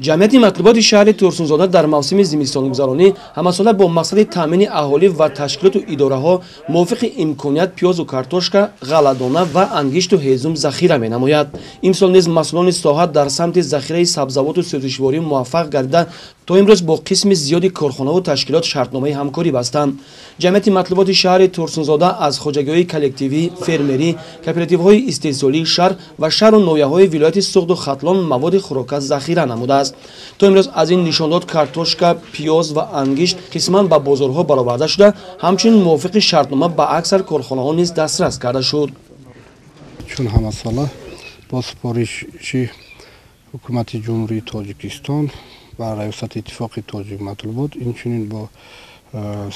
ҷамъияти матлуботи шаҳри Турсунзода дар мавсими зимистонигузаронӣ ҳамасола бо мақсади таъмини аҳолӣ ва ташкилоту идораҳо мувофиқи имконият пиёзу картошка, ғалладона ва ангишту ҳезум захира менамояд. Имсол низ масъулони соҳа дар самти захираи сабзавоту сӯзишворӣ муваффақ гардида то имрӯз бо қисми зиёди корхонаву ташкилот шартномаи ҳамкорӣ бастанд. ҷамъияти матлуботи шаҳри Турсунзода аз хоҷагиҳои коллективӣ, фермерӣ, кооперативҳои истеҳсолии шаҳр ва шаҳру ноҳияҳои вилояти Суғду Хатлон маводи хӯрока захира намудааст. То имрӯз аз ин нишондод картошка, пиёз ва ангишт қисман ба бозорҳо бароварда шуда, ҳамчунин мувофиқи шартнома ба аксар корхонаҳо низ дастрас карда шуд. Чун ҳамасола бо супориши ҳукумати ҷумҳурии Тоҷикистон ва раёсати иттифоқи тоҷик матлубот, инчунин бо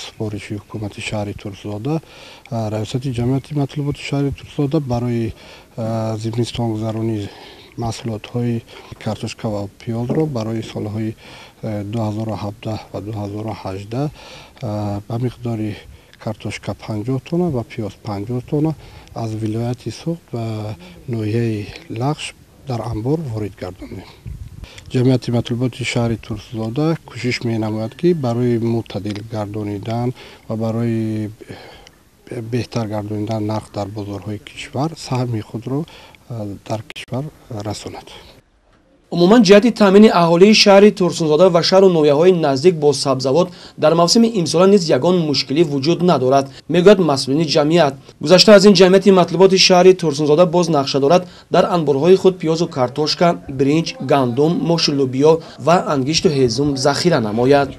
супориши ҳукумати шаҳри Турсунзода, раёсати ҷамъияти матлуботи шаҳри Турсунзода барои зимистонгузаронии маҳсулотҳои картошка ва пиёзро барои солҳои 2017 ва 2018 ба миқдори картошка 50 тонна ва пиёз 50 тонна аз вилояти Суғд ва ноҳияи Лағш дар анбор ворид гардонем. ҷамъияти матлуботи шаҳри Турсунзода кӯшиш менамояд ки барои мӯътадил гардонидан ва барои беҳтар гардонидан нарх дар бозорҳои кишвар саҳми худро дар кишвар расонад. умуман ҷиҳати таъмини аҳолии шаҳри Турсунзода ва шаҳру ноҳияҳои наздик бо сабзавот дар мавсими имсола низ ягон мушкилӣ вуҷуд надорад, мегӯяд масъулини ҷамъият. гузашта аз ин ҷамъияти матлуботи шаҳри Турсунзода боз нақша дорад дар анборҳои худ пиёзу картошка, биринҷ, гандум, моши лӯбиё ва ангишту ҳезум захира намояд.